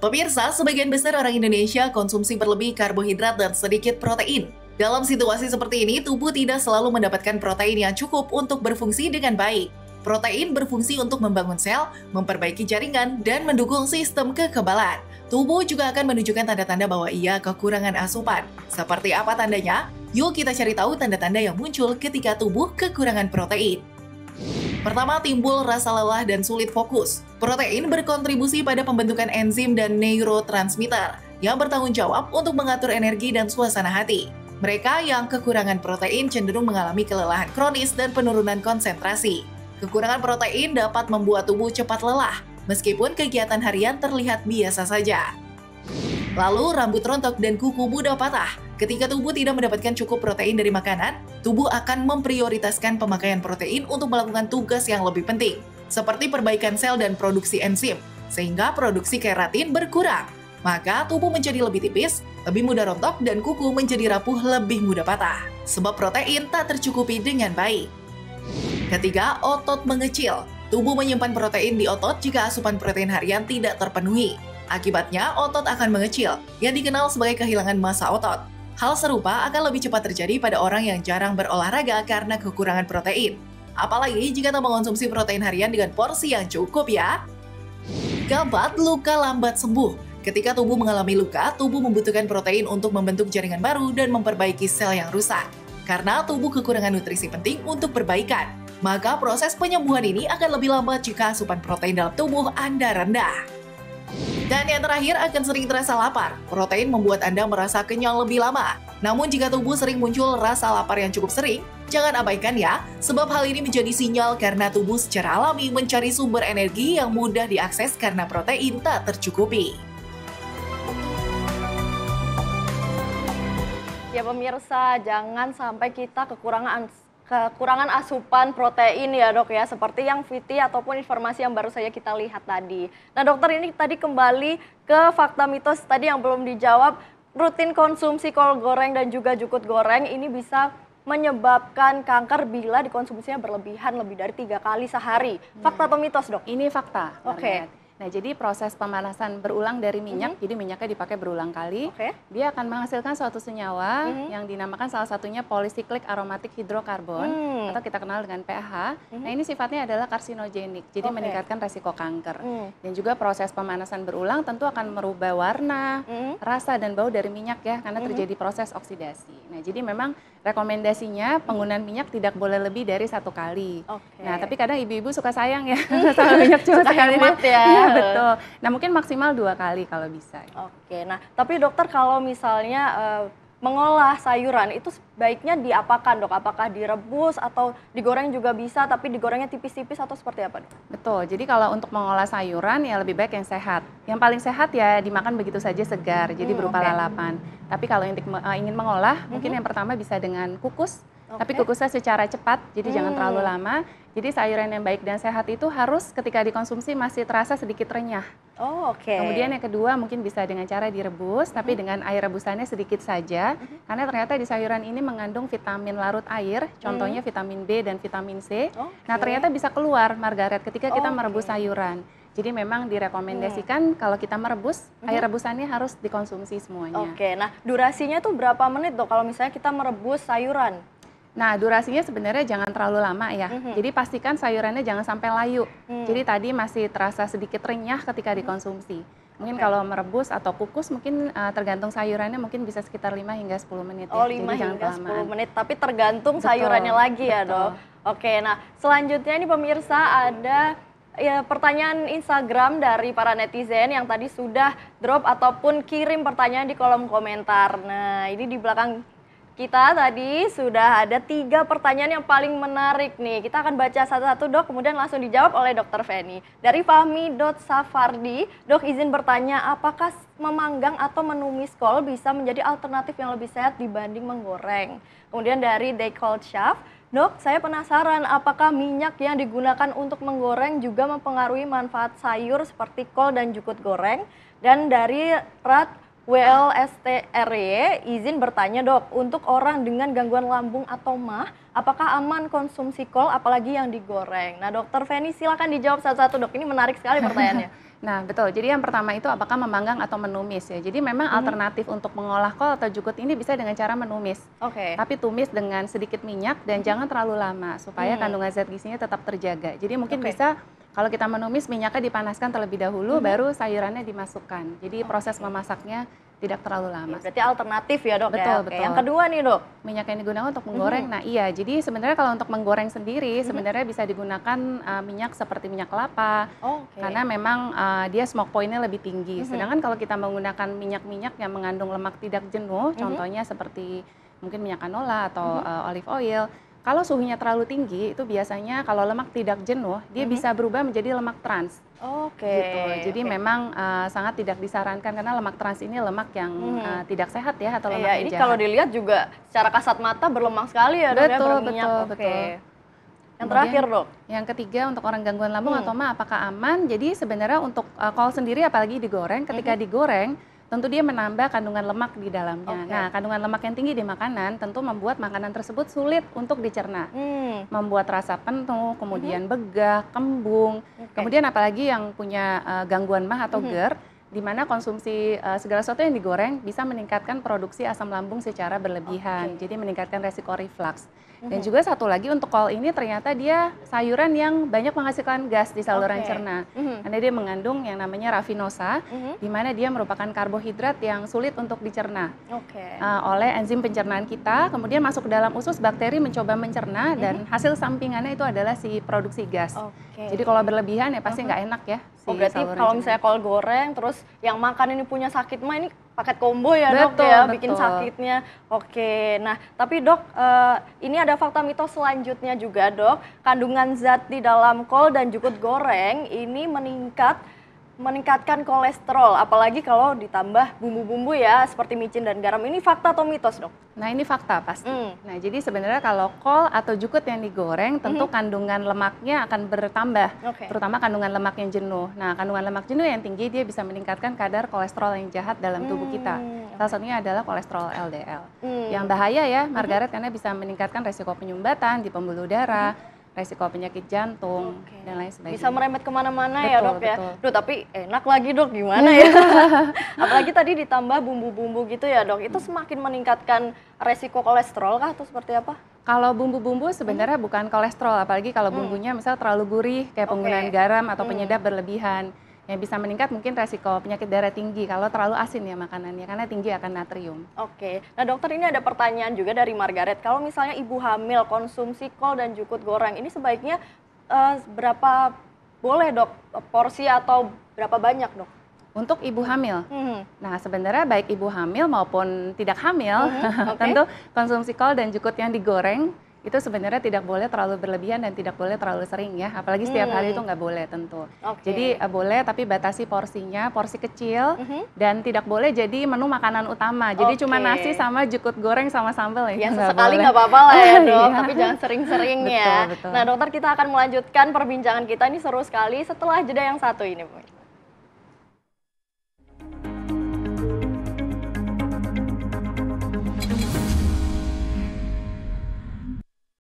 Pemirsa, sebagian besar orang Indonesia konsumsi berlebih karbohidrat dan sedikit protein. Dalam situasi seperti ini, tubuh tidak selalu mendapatkan protein yang cukup untuk berfungsi dengan baik. Protein berfungsi untuk membangun sel, memperbaiki jaringan, dan mendukung sistem kekebalan. Tubuh juga akan menunjukkan tanda-tanda bahwa ia kekurangan asupan. Seperti apa tandanya? Yuk kita cari tahu tanda-tanda yang muncul ketika tubuh kekurangan protein. Pertama, timbul rasa lelah dan sulit fokus. Protein berkontribusi pada pembentukan enzim dan neurotransmitter yang bertanggung jawab untuk mengatur energi dan suasana hati. Mereka yang kekurangan protein cenderung mengalami kelelahan kronis dan penurunan konsentrasi. Kekurangan protein dapat membuat tubuh cepat lelah, meskipun kegiatan harian terlihat biasa saja. Lalu, rambut rontok dan kuku mudah patah. Ketika tubuh tidak mendapatkan cukup protein dari makanan, tubuh akan memprioritaskan pemakaian protein untuk melakukan tugas yang lebih penting, seperti perbaikan sel dan produksi enzim, sehingga produksi keratin berkurang. Maka tubuh menjadi lebih tipis, lebih mudah rontok, dan kuku menjadi rapuh lebih mudah patah, sebab protein tak tercukupi dengan baik. Ketiga, otot mengecil. Tubuh menyimpan protein di otot jika asupan protein harian tidak terpenuhi. Akibatnya, otot akan mengecil, yang dikenal sebagai kehilangan massa otot. Hal serupa akan lebih cepat terjadi pada orang yang jarang berolahraga karena kekurangan protein. Apalagi jika tak mengonsumsi protein harian dengan porsi yang cukup ya. Keempat, luka lambat sembuh. Ketika tubuh mengalami luka, tubuh membutuhkan protein untuk membentuk jaringan baru dan memperbaiki sel yang rusak. Karena tubuh kekurangan nutrisi penting untuk perbaikan, maka proses penyembuhan ini akan lebih lambat jika asupan protein dalam tubuh Anda rendah. Dan yang terakhir, akan sering terasa lapar. Protein membuat Anda merasa kenyang lebih lama. Namun jika tubuh sering muncul rasa lapar yang cukup sering, jangan abaikan ya, sebab hal ini menjadi sinyal karena tubuh secara alami mencari sumber energi yang mudah diakses karena protein tak tercukupi. Ya pemirsa, jangan sampai kita kekurangan asupan protein ya dok ya, seperti yang VT ataupun informasi yang baru saja kita lihat tadi. Nah dokter, ini tadi kembali ke fakta mitos tadi yang belum dijawab, rutin konsumsi kol goreng dan juga jukut goreng ini bisa menyebabkan kanker bila dikonsumsinya berlebihan lebih dari 3 kali sehari. Fakta atau mitos dok? Ini fakta. Oke. Nah, jadi proses pemanasan berulang dari minyak, jadi minyaknya dipakai berulang kali, dia akan menghasilkan suatu senyawa yang dinamakan salah satunya polycyclic aromatic hydrocarbon, atau kita kenal dengan PAH. Nah, ini sifatnya adalah karsinogenik, jadi meningkatkan resiko kanker. Dan juga proses pemanasan berulang tentu akan merubah warna, rasa, dan bau dari minyak ya, karena terjadi proses oksidasi. Nah, jadi memang rekomendasinya penggunaan minyak tidak boleh lebih dari 1 kali. Nah, tapi kadang ibu-ibu suka sayang ya, sama minyak cuma sekali ya. Iya, betul. Nah, mungkin maksimal 2 kali kalau bisa. Oke, nah tapi dokter kalau misalnya mengolah sayuran itu sebaiknya diapakan dok? Apakah direbus atau digoreng juga bisa, tapi digorengnya tipis-tipis atau seperti apa dok? Betul, jadi kalau untuk mengolah sayuran ya lebih baik yang sehat. Yang paling sehat ya dimakan begitu saja segar, jadi berupa lalapan. Tapi kalau ingin mengolah, mungkin yang pertama bisa dengan kukus. Tapi kukusnya secara cepat, jadi jangan terlalu lama. Jadi sayuran yang baik dan sehat itu harus ketika dikonsumsi masih terasa sedikit renyah. Kemudian yang kedua mungkin bisa dengan cara direbus, tapi dengan air rebusannya sedikit saja. Karena ternyata di sayuran ini mengandung vitamin larut air, contohnya vitamin B dan vitamin C. Nah ternyata bisa keluar, Margaret, ketika kita merebus sayuran. Jadi memang direkomendasikan kalau kita merebus, air rebusannya harus dikonsumsi semuanya. Nah durasinya tuh berapa menit dok kalau misalnya kita merebus sayuran? Nah, durasinya sebenarnya jangan terlalu lama ya. Jadi pastikan sayurannya jangan sampai layu. Jadi tadi masih terasa sedikit renyah ketika dikonsumsi. Mungkin kalau merebus atau kukus mungkin tergantung sayurannya mungkin bisa sekitar 5 hingga 10 menit ya. 5 hingga 10 menit, tapi tergantung sayurannya lagi ya dok. Nah selanjutnya ini pemirsa ada pertanyaan Instagram dari para netizen yang tadi sudah drop ataupun kirim pertanyaan di kolom komentar. Nah ini di belakang kita tadi sudah ada 3 pertanyaan yang paling menarik nih. Kita akan baca satu-satu dok, kemudian langsung dijawab oleh Dr. Feni. Dari Fahmi.Safardi, dok izin bertanya, apakah memanggang atau menumis kol bisa menjadi alternatif yang lebih sehat dibanding menggoreng? Kemudian dari They Cold Chef, dok saya penasaran apakah minyak yang digunakan untuk menggoreng juga mempengaruhi manfaat sayur seperti kol dan jukut goreng? Dan dari Rat WLSTRY izin bertanya dok, untuk orang dengan gangguan lambung atau MAH, apakah aman konsumsi kol apalagi yang digoreng? Nah dokter Feni silakan dijawab satu-satu dok, ini menarik sekali pertanyaannya. Nah betul, jadi yang pertama itu apakah memanggang atau menumis ya. Jadi memang alternatif untuk mengolah kol atau jukut ini bisa dengan cara menumis. Tapi tumis dengan sedikit minyak dan jangan terlalu lama supaya kandungan zat gizinya tetap terjaga. Jadi mungkin bisa kalau kita menumis minyaknya dipanaskan terlebih dahulu baru sayurannya dimasukkan. Jadi proses memasaknya tidak terlalu lama. Berarti alternatif ya dok betul, ya? Betul. Yang kedua nih dok? Minyak yang digunakan untuk menggoreng, nah iya jadi sebenarnya kalau untuk menggoreng sendiri sebenarnya bisa digunakan minyak seperti minyak kelapa karena memang dia smoke point-nya lebih tinggi. Sedangkan kalau kita menggunakan minyak-minyak yang mengandung lemak tidak jenuh, contohnya seperti mungkin minyak canola atau olive oil, kalau suhunya terlalu tinggi itu biasanya kalau lemak tidak jenuh dia bisa berubah menjadi lemak trans. Gitu. Jadi memang sangat tidak disarankan karena lemak trans ini lemak yang tidak sehat ya atau lemak yang ini jahat. kalau dilihat juga secara kasat mata berlemak sekali ya dok ya, berminyak. Betul. Yang terakhir dok? Yang ketiga untuk orang gangguan lambung atau MAH apakah aman? Jadi sebenarnya untuk kol sendiri apalagi digoreng, ketika digoreng tentu dia menambah kandungan lemak di dalamnya. Nah, kandungan lemak yang tinggi di makanan tentu membuat makanan tersebut sulit untuk dicerna. Membuat rasa penuh, kemudian begah, kembung. Kemudian apalagi yang punya gangguan MAH atau GERD, di mana konsumsi segala sesuatu yang digoreng bisa meningkatkan produksi asam lambung secara berlebihan. Jadi meningkatkan resiko reflux. Dan juga satu lagi untuk kol ini ternyata dia sayuran yang banyak menghasilkan gas di saluran cerna. Karena dia mengandung yang namanya rafinosa, di mana dia merupakan karbohidrat yang sulit untuk dicerna oleh enzim pencernaan kita. Kemudian masuk ke dalam usus, bakteri mencoba mencerna dan hasil sampingannya itu adalah si produksi gas. Jadi kalau berlebihan ya pasti nggak enak ya. Berarti kalau misalnya kol goreng terus yang makan ini punya sakit mah ini paket combo ya dok ya, bikin sakitnya. Nah tapi dok ini ada fakta mitos selanjutnya juga dok, kandungan zat di dalam kol dan jukut goreng ini meningkatkan kolesterol, apalagi kalau ditambah bumbu-bumbu ya seperti micin dan garam. Ini fakta atau mitos dok? Nah ini fakta pasti. Nah jadi sebenarnya kalau kol atau jukut yang digoreng tentu kandungan lemaknya akan bertambah, terutama kandungan lemak yang jenuh. Nah kandungan lemak jenuh yang tinggi dia bisa meningkatkan kadar kolesterol yang jahat dalam tubuh kita. Salah satunya adalah kolesterol LDL. Yang bahaya ya Margaret karena bisa meningkatkan resiko penyumbatan di pembuluh darah, resiko penyakit jantung dan lain sebagainya. Bisa merembet kemana-mana ya dok ya. Duh tapi enak lagi dok, gimana ya? Apalagi tadi ditambah bumbu-bumbu gitu ya dok, itu semakin meningkatkan resiko kolesterol kah atau seperti apa? Kalau bumbu-bumbu sebenarnya bukan kolesterol, apalagi kalau bumbunya misal terlalu gurih kayak penggunaan garam atau penyedap berlebihan. Yang bisa meningkat mungkin resiko penyakit darah tinggi kalau terlalu asin ya makanannya karena tinggi akan natrium. Nah dokter ini ada pertanyaan juga dari Margaret, kalau misalnya ibu hamil konsumsi kol dan jukut goreng ini sebaiknya berapa boleh dok porsi atau berapa banyak dok? Untuk ibu hamil, nah sebenarnya baik ibu hamil maupun tidak hamil tentu konsumsi kol dan jukut yang digoreng itu sebenarnya tidak boleh terlalu berlebihan dan tidak boleh terlalu sering ya, apalagi setiap hari itu nggak boleh tentu. Jadi boleh tapi batasi porsinya, porsi kecil dan tidak boleh jadi menu makanan utama. Jadi cuma nasi sama jukut goreng sama sambal ya. Sesekali nggak apa-apa lah ya dok, tapi jangan sering-sering ya. Nah dokter kita akan melanjutkan perbincangan kita, ini seru sekali setelah jeda yang satu ini.